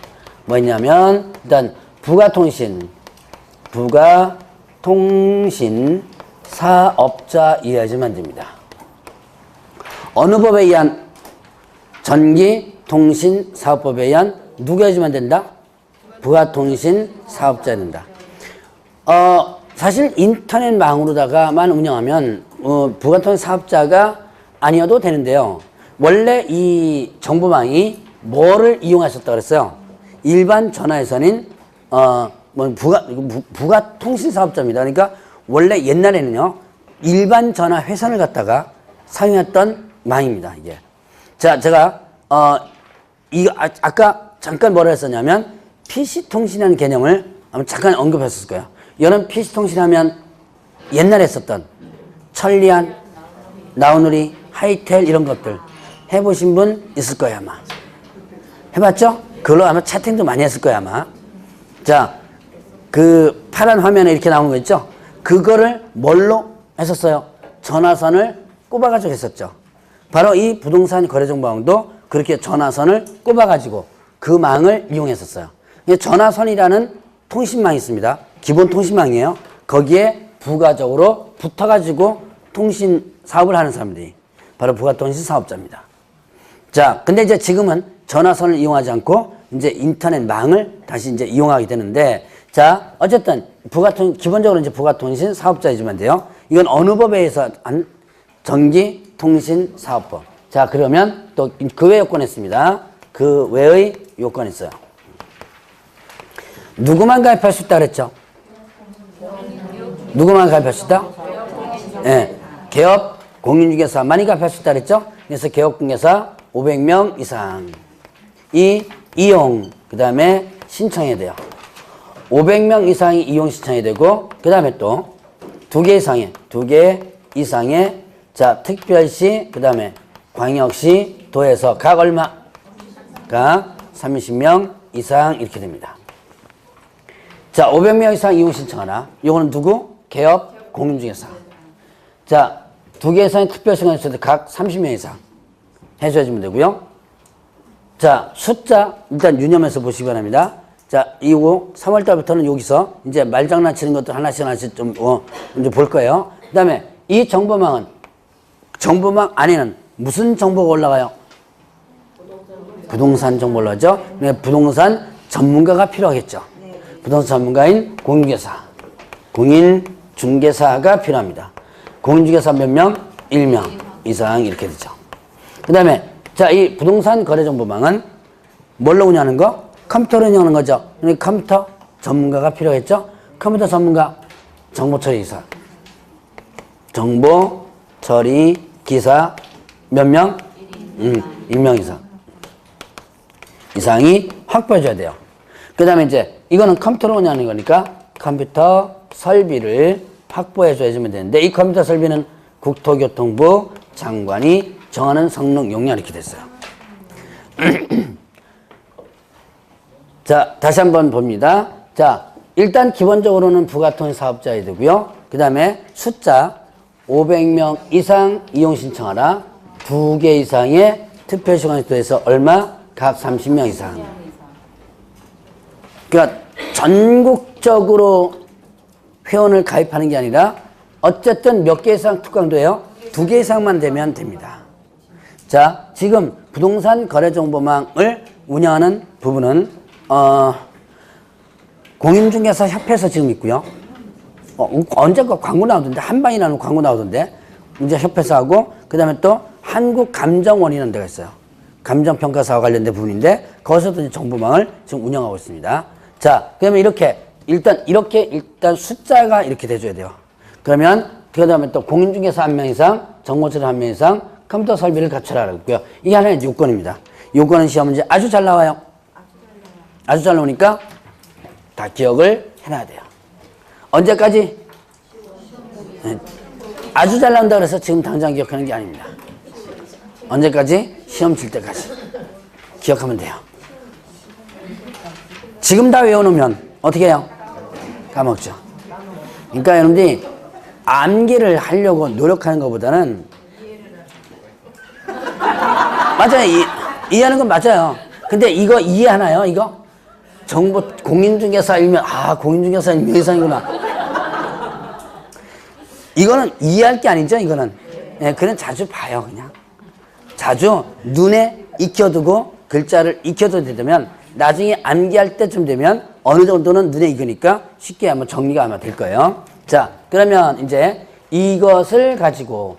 뭐냐면 일단 부가통신 사업자이어야지만 됩니다. 어느 법에 의한 전기통신사업법에 의한 누구여야지만 된다? 부가통신사업자야 된다. 사실 인터넷망으로다가만 운영하면 부가통신사업자가 아니어도 되는데요. 원래 이 정보망이 뭐를 이용하셨다고 그랬어요? 일반 전화회선인 부가통신사업자입니다. 그러니까 원래 옛날에는요, 일반 전화회선을 갖다가 사용했던 망입니다, 이게. 자, 제가 아까 잠깐 뭐라 했었냐면 PC통신이라는 개념을 아마 잠깐 언급했을 거예요. 이런 PC통신하면 옛날에 썼던 천리안, 나우누리, 하이텔 이런 것들 해보신 분 있을 거예요, 아마. 해봤죠? 그걸로 아마 채팅도 많이 했을 거예요, 아마. 자, 그 파란 화면에 이렇게 나오는 거 있죠? 그거를 뭘로 했었어요? 전화선을 꼽아가지고 했었죠. 바로 이 부동산 거래정보망도 그렇게 전화선을 꼽아가지고 그 망을 이용했었어요. 전화선이라는 통신망이 있습니다. 기본 통신망이에요. 거기에 부가적으로 붙어가지고 통신 사업을 하는 사람들이 바로 부가통신 사업자입니다. 자, 근데 이제 지금은 전화선을 이용하지 않고 이제 인터넷망을 다시 이제 이용하게 되는데, 자, 어쨌든 기본적으로 이제 부가통신 사업자이지만 돼요. 이건 어느 법에 의해서 한 전기통신사업법. 자, 그러면 또 그 외 요건이 있습니다. 그 외의 요건이 있어요. 누구만 가입할 수 있다 그랬죠? 누구만 가입할 수 있다? 예. 개업 공인중개사만이 가입할 수 있다 그랬죠? 그래서 개업공개사 500명 이상. 이용, 그 다음에 신청해야 돼요. 500명 이상이 이용 신청해야 되고, 그 다음에 또 2개 이상의 자, 특별시, 그 다음에 광역시, 도에서 각 얼마? 각 30명 이상 이렇게 됩니다. 자, 500명 이상 이용 신청하라. 요거는 누구? 개업 공인중개사. 자, 2개 이상의 특별시가 있어도 각 30명 이상 해줘야지면 되고요. 자, 숫자 일단 유념해서 보시기 바랍니다. 자, 이거 3월달부터는 여기서 이제 말장난 치는 것들 하나씩 좀 이제 볼 거예요. 그 다음에 이 정보망 안에는 무슨 정보가 올라가요? 부동산 정보 올라가죠. 부동산 전문가가 필요하겠죠. 부동산 전문가인 공인중개사가 필요합니다. 공인중개사 몇 명? 1명 이상 이렇게 되죠. 그 다음에 자, 이 부동산 거래정보망은 뭘로 운영하는 거? 컴퓨터로 운영하는 거죠. 그러니까 컴퓨터 전문가가 필요했죠. 컴퓨터 전문가, 정보처리 기사. 정보처리 기사 몇 명? 1명 이상. 이상이 확보해줘야 돼요. 그 다음에 이제 이거는 컴퓨터로 운영하는 거니까 컴퓨터 설비를 확보해줘야지면 되는데, 이 컴퓨터 설비는 국토교통부 장관이 정하는 성능 용량 이렇게 됐어요. 자, 다시 한번 봅니다. 자, 일단 기본적으로는 부가통신 사업자야 되고요. 그 다음에 숫자 500명 이상 이용 신청하라. 2개 이상의 특별시간에 더해서 얼마? 각 30명 이상. 그러니까 전국적으로 회원을 가입하는 게 아니라 어쨌든 몇 개 이상 특강도예요? 2개 이상만 되면 됩니다. 자, 지금 부동산 거래정보망을 운영하는 부분은 공인중개사 협회에서 지금 있고요. 언젠가 광고 나오던데, 한방이라는 광고 나오던데, 이제 협회에서 하고, 그 다음에 또 한국감정원이라는 데가 있어요. 감정평가사와 관련된 부분인데, 거기서도 이제 정보망을 지금 운영하고 있습니다. 자, 그러면 일단 숫자가 이렇게 돼줘야 돼요. 그러면, 그 다음에 또 공인중개사 1명 이상, 정보처리 1명 이상, 컴퓨터 설비를 갖춰라 그랬고요. 이게 하나의 요건입니다. 요건은 시험 문제 아주 잘 나와요. 아주 잘 나오니까 다 기억을 해놔야 돼요. 언제까지? 아주 잘 나온다 그래서 지금 당장 기억하는 게 아닙니다. 언제까지? 시험 칠 때까지. 기억하면 돼요. 지금 다 외워놓으면 어떻게 해요? 까먹죠. 그러니까 여러분들이 암기를 하려고 노력하는 것보다는 맞아요. 이해하는 건 맞아요. 근데 이거 이해하나요? 이거? 정보 공인중개사 일명 공인중개사 일명 이상이구나. 이거는 이해할 게 아니죠. 이거는 그냥 자주 봐요. 그냥 자주 눈에 익혀두고 글자를 익혀두게 되면 나중에 암기할 때쯤 되면 어느 정도는 눈에 익으니까 쉽게 한번 정리가 아마 될 거예요. 자, 그러면 이제 이것을 가지고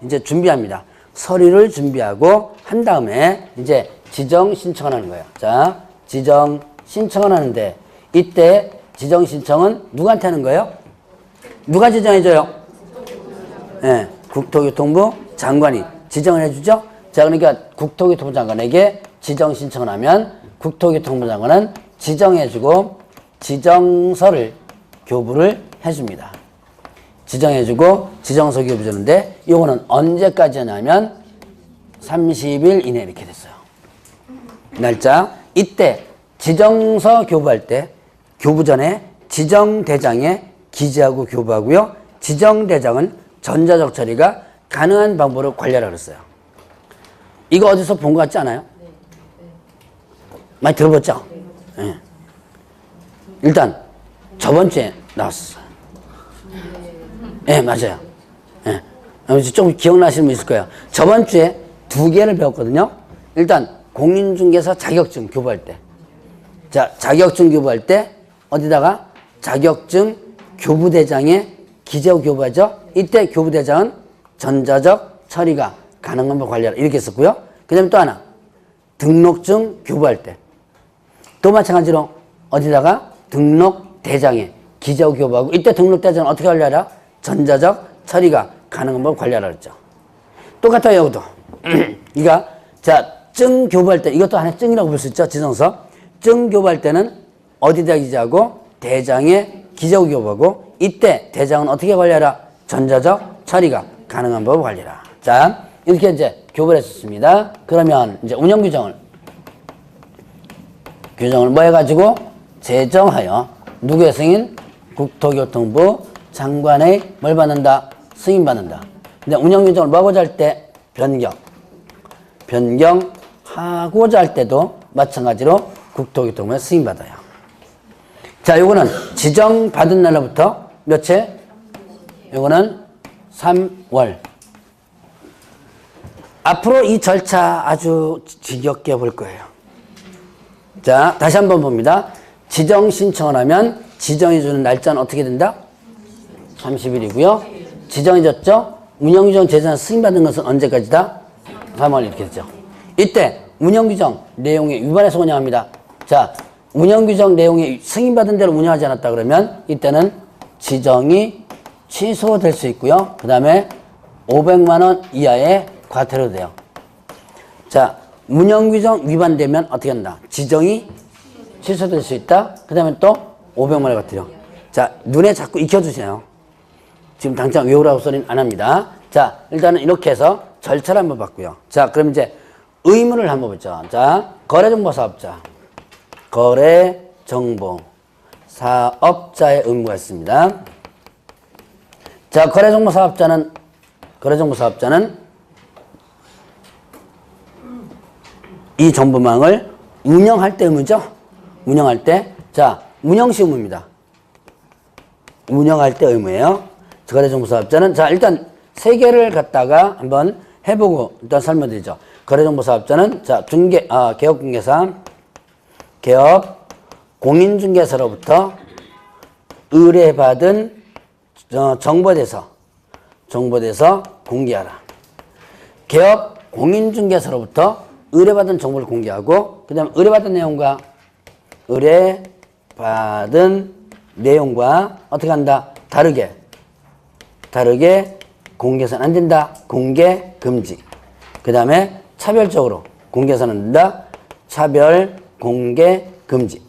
이제 준비합니다. 서류를 준비하고 한 다음에 이제 지정 신청을 하는 거예요. 자, 지정 신청을 하는데 이때 지정 신청은 누구한테 하는 거예요? 누가 지정해줘요? 네, 국토교통부 장관이 지정을 해주죠. 자, 그러니까 국토교통부 장관에게 지정 신청을 하면 국토교통부 장관은 지정해주고 지정서를 교부를 해줍니다. 지정해주고 지정서 교부 주는데 요거는 언제까지 하냐면 30일 이내 이렇게 됐어요. 날짜. 이때 지정서 교부할 때 교부 전에 지정대장에 기재하고 교부하고요. 지정대장은 전자적 처리가 가능한 방법으로 관리하라 그랬어요. 이거 어디서 본 것 같지 않아요? 많이 들어봤죠? 네. 일단 저번 주에 나왔어요. 네, 맞아요. 네. 좀 기억나시는 분 있을 거예요. 저번 주에 2개를 배웠거든요. 일단 공인중개사 자격증 교부할 때. 자, 자격증 교부할 때 어디다가 자격증 교부대장에 기재하고 교부하죠. 이때 교부대장은 전자적 처리가 가능한 법 관리하라 이렇게 했었고요. 그 다음에 또 하나 등록증 교부할 때 또 마찬가지로 어디다가 등록대장에 기재하고 교부하고 이때 등록대장은 어떻게 관리하라? 전자적 처리가 가능한 법 관리하라 그랬죠. 똑같아요. 여기도 이가 자, 증 교부할 때 이것도 하나의 증이라고 볼 수 있죠. 지정서. 증 교부할 때는 어디다 기재하고 대장에 기재하고 교부하고 이때 대장은 어떻게 관리하라? 전자적 처리가 가능한 법을 관리하라. 자, 이렇게 이제 교부를 했었습니다. 그러면 이제 운영 규정을 뭐 해가지고 제정하여 누구의 승인? 국토교통부 장관의 뭘 받는다? 승인받는다. 근데 운영 규정을 뭐 하고자 할 때? 변경하고자 할 때도 마찬가지로 국토교통부에 승인받아요. 자, 요거는 지정받은 날로부터 며칠? 요거는 3월. 앞으로 이 절차 아주 지겹게 볼 거예요. 자, 다시 한번 봅니다. 지정 신청을 하면 지정해주는 날짜는 어떻게 된다? 30일이고요. 지정해졌죠? 운영규정 제재나 승인받은 것은 언제까지다? 3월 이렇게 되죠. 이때 운영규정 내용에 위반해서 운영합니다. 자, 운영규정 내용에 승인받은 대로 운영하지 않았다 그러면 이때는 지정이 취소될 수 있고요. 그 다음에 500만 원 이하의 과태료 돼요. 자, 운영규정 위반되면 어떻게 한다? 지정이 취소될 수 있다. 그 다음에 또 500만 원 과태료. 자, 눈에 자꾸 익혀주세요. 지금 당장 외우라고 소리는 안 합니다. 자, 일단은 이렇게 해서 절차를 한번 봤고요. 자, 그럼 이제 의무를 한번 보죠. 자, 거래정보사업자. 거래정보사업자의 의무가 있습니다. 자, 거래정보사업자는 이 정보망을 운영할 때 의무죠? 운영할 때. 자, 운영시 의무입니다. 운영할 때 의무예요. 거래정보사업자는, 자, 일단 3개를 갖다가 한번 해보고 일단 설명드리죠. 거래정보사업자는, 자, 개업공개사, 공인중개사로부터 의뢰받은 정보대서 공개하라. 개업 공인중개사로부터 의뢰받은 정보를 공개하고 그 다음에 의뢰받은 내용과 어떻게 한다? 다르게 공개해서는 안 된다. 공개 금지. 그 다음에 차별적으로 공개해서는 안 된다. 차별 공개 금지.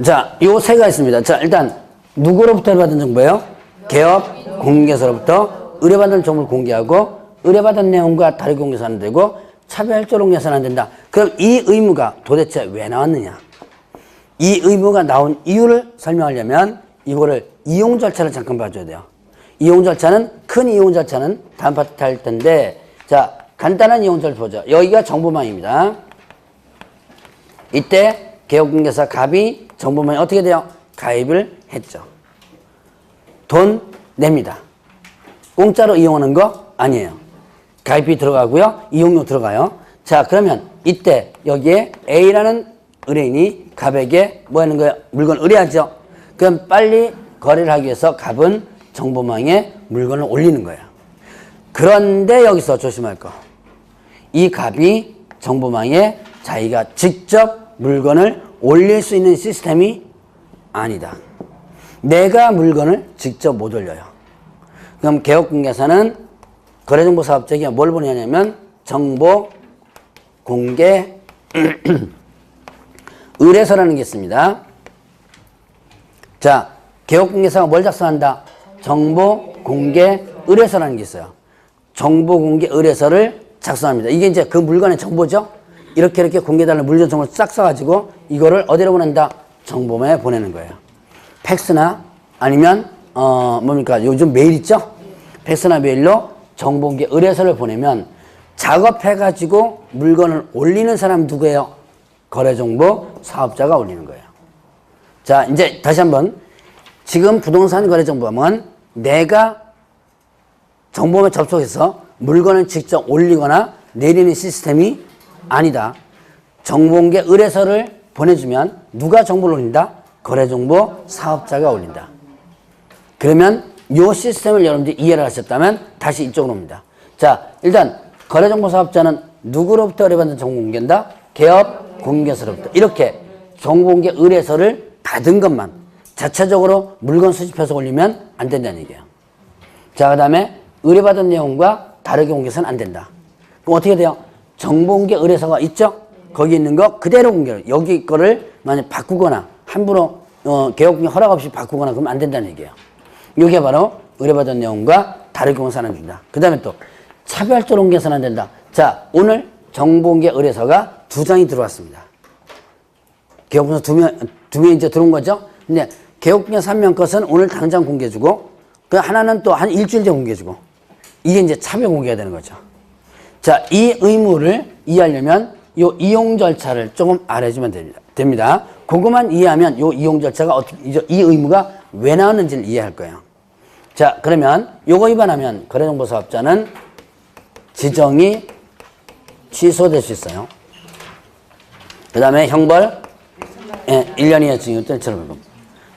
자, 요 세 가지 있습니다. 자, 일단 누구로부터 의뢰받은 정보예요? 개업 공인중개사로부터 의뢰받은 정보를 공개하고 의뢰받은 내용과 다르게 공개해서는 안 되고 차별적으로 공개해서는 안 된다. 그럼 이 의무가 도대체 왜 나왔느냐? 이 의무가 나온 이유를 설명하려면 이거를 이용 절차를 잠깐 봐줘야 돼요. 이용 절차는 큰 이용 절차는 다음 파트 할 텐데 자, 간단한 이용 절차 보죠. 여기가 정보망입니다. 이때 개업공개사 갑이 정보망에 어떻게 돼요? 가입을 했죠. 돈 냅니다. 공짜로 이용하는 거 아니에요. 가입비 들어가고요. 이용료 들어가요. 자, 그러면 이때 여기에 A라는 의뢰인이 갑에게 뭐 하는 거예요? 물건을 의뢰하죠. 그럼 빨리 거래를 하기 위해서 갑은 정보망에 물건을 올리는 거예요. 그런데 여기서 조심할 거. 이 갑이 정보망에 자기가 직접 물건을 올릴 수 있는 시스템이 아니다. 내가 물건을 직접 못 올려요. 그럼 개업공개사는 거래정보사업자에게 뭘 보내냐면 정보 공개 의뢰서라는 게 있습니다. 자, 개업공개사가 뭘 작성한다? 정보 공개 의뢰서라는 게 있어요. 정보 공개 의뢰서를 작성합니다. 이게 이제 그 물건의 정보죠. 이렇게 공개해달라는 물건 정보를 싹 써가지고 이거를 어디로 보낸다? 정보망에 보내는 거예요. 팩스나 아니면 뭡니까? 요즘 메일 있죠? 팩스나 메일로 정보공개 의뢰서를 보내면 작업해가지고 물건을 올리는 사람 누구예요? 거래정보 사업자가 올리는 거예요. 자, 이제 다시 한번 지금 부동산 거래정보망은 내가 정보에 접속해서 물건을 직접 올리거나 내리는 시스템이 아니다. 정보공개 의뢰서를 보내주면 누가 정보를 올린다? 거래정보 사업자가 올린다. 그러면 이 시스템을 여러분들이 이해를 하셨다면 다시 이쪽으로 옵니다. 자, 일단 거래정보 사업자는 누구로부터 의뢰받는 정보공개한다? 개업 공개서로부터. 이렇게 정보공개 의뢰서를 받은 것만 자체적으로 물건 수집해서 올리면 안 된다는 얘기예요. 자, 그 다음에 의뢰받은 내용과 다르게 공개해서는 안 된다. 그럼 어떻게 돼요? 정보공개 의뢰서가 있죠? 거기 있는 거 그대로 공개를. 여기 거를 만약 바꾸거나 함부로 개업공개 허락 없이 바꾸거나 그러면 안 된다는 얘기예요. 이게 바로 의뢰받은 내용과 다르게 공개해서는 안 된다. 그 다음에 또 차별적으로 공개해서는 안 된다. 자, 오늘 정보공개 의뢰서가 2장이 들어왔습니다. 개업공개서 2명 이제 들어온 거죠? 근데 개업공개서 1명 것은 오늘 당장 공개해주고 그 하나는 또 한 일주일 뒤에 공개해주고 이게 이제 차별 공개가 되는 거죠. 자, 이 의무를 이해하려면 이 이용 절차를 조금 알아주면 됩니다. 그것만 이해하면 이 이용 절차가 어떻게, 이 의무가 왜 나왔는지를 이해할 거예요. 자, 그러면 요거 위반하면 거래정보사업자는 지정이 취소될 수 있어요. 그 다음에 형벌 1년 이하 징역 또는 1천원 벌금.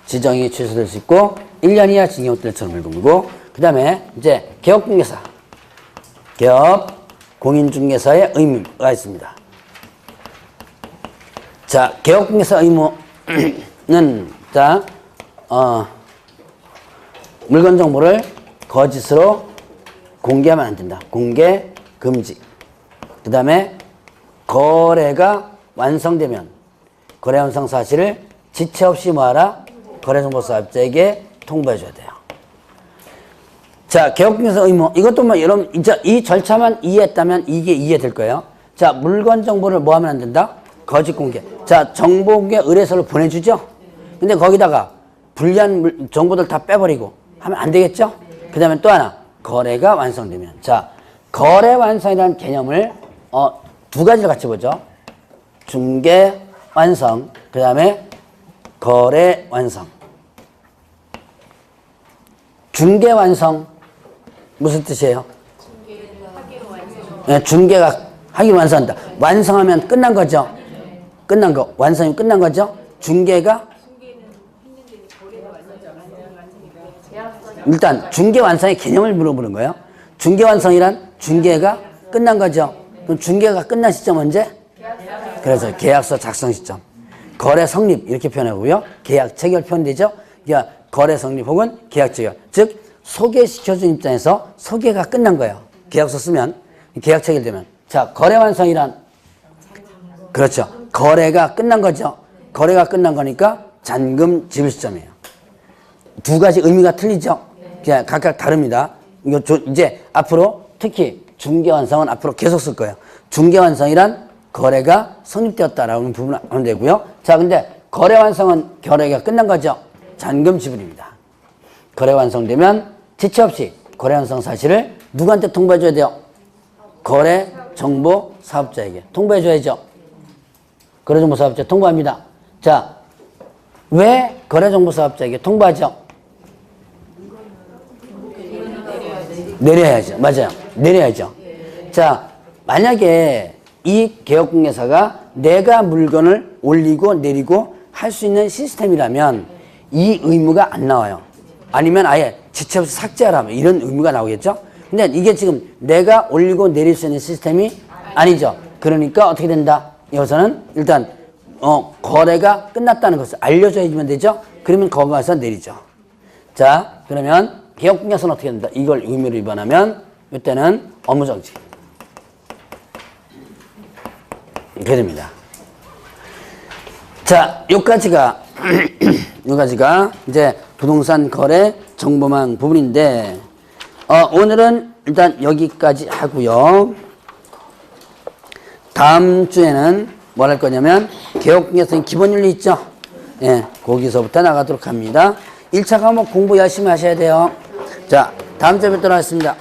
지정이 취소될 수 있고 1년 이하 징역 또는 1천원 벌금이고 그 다음에 이제 개업공개사 개업 공인중개사의 의무가 있습니다. 자, 개업공개사 의무는 자, 물건 정보를 거짓으로 공개하면 안 된다. 공개 금지. 그 다음에 거래가 완성되면 거래 완성 사실을 지체 없이 뭐하라? 거래정보사업자에게 통보해줘야 돼요. 자, 개업공개사 의무. 이것도 뭐 여러분 이제 이 절차만 이해했다면 이게 이해될 거예요. 자, 물건 정보를 뭐 하면 안 된다? 거짓 공개. 자, 정보공개 의뢰서를 보내주죠? 근데 거기다가 불리한 정보들 다 빼버리고 하면 안 되겠죠? 그 다음에 또 하나, 거래가 완성되면. 자, 거래 완성이라는 개념을, 2가지를 같이 보죠. 중개 완성, 그 다음에 거래 완성. 중개 완성, 무슨 뜻이에요? 중개가 하기로 완성한다. 완성하면 끝난 거죠? 끝난 거. 완성이 끝난 거죠. 중개가 일단 중개 완성의 개념을 물어보는 거예요. 중개 완성이란 중개가 끝난 거죠. 그럼 중개가 끝난 시점 언제? 그래서 계약서 작성 시점. 거래 성립 이렇게 표현하고요. 계약 체결 표현되죠. 그러니까 거래 성립 혹은 계약 체결. 즉 소개시켜준 입장에서 소개가 끝난 거예요. 계약서 쓰면 계약 체결되면. 자, 거래 완성이란 그렇죠. 거래가 끝난 거죠. 거래가 끝난 거니까 잔금 지불 시점이에요. 두 가지 의미가 틀리죠. 그냥 각각 다릅니다. 이거 이제 앞으로 특히 중개 완성은 앞으로 계속 쓸 거예요. 중개 완성이란 거래가 성립되었다라는 부분 하면 되고요. 자, 근데 거래 완성은 거래가 끝난 거죠. 잔금 지불입니다. 거래 완성되면 지체 없이 거래 완성 사실을 누구한테 통보해 줘야 돼요? 거래 정보 사업자에게 통보해 줘야죠. 거래 정보 사업자 통보합니다. 자, 왜 거래 정보 사업자에게 통보하죠? 내려야죠. 맞아요. 내려야죠. 자, 만약에 이 개업공개사가 내가 물건을 올리고 내리고 할 수 있는 시스템이라면 이 의무가 안 나와요. 아니면 아예 지체 없이 삭제하라면 이런 의무가 나오겠죠. 근데 이게 지금 내가 올리고 내릴 수 있는 시스템이 아니죠. 그러니까 어떻게 된다? 여기서는 일단 거래가 끝났다는 것을 알려줘야지만 되죠. 그러면 거기 가서 내리죠. 자, 그러면 개업공개사는 어떻게 된다? 이걸 의무를 위반하면 이때는 업무정지. 이렇게 됩니다. 자, 요까지가 이제 부동산 거래 정보망 부분인데, 오늘은 일단 여기까지 하고요. 다음 주에는 뭘 할 거냐면, 개업공개사의 기본윤리 있죠? 예, 거기서부터 나가도록 합니다. 1차 과목 공부 열심히 하셔야 돼요. 자, 다음 주에 뵙도록 하겠습니다.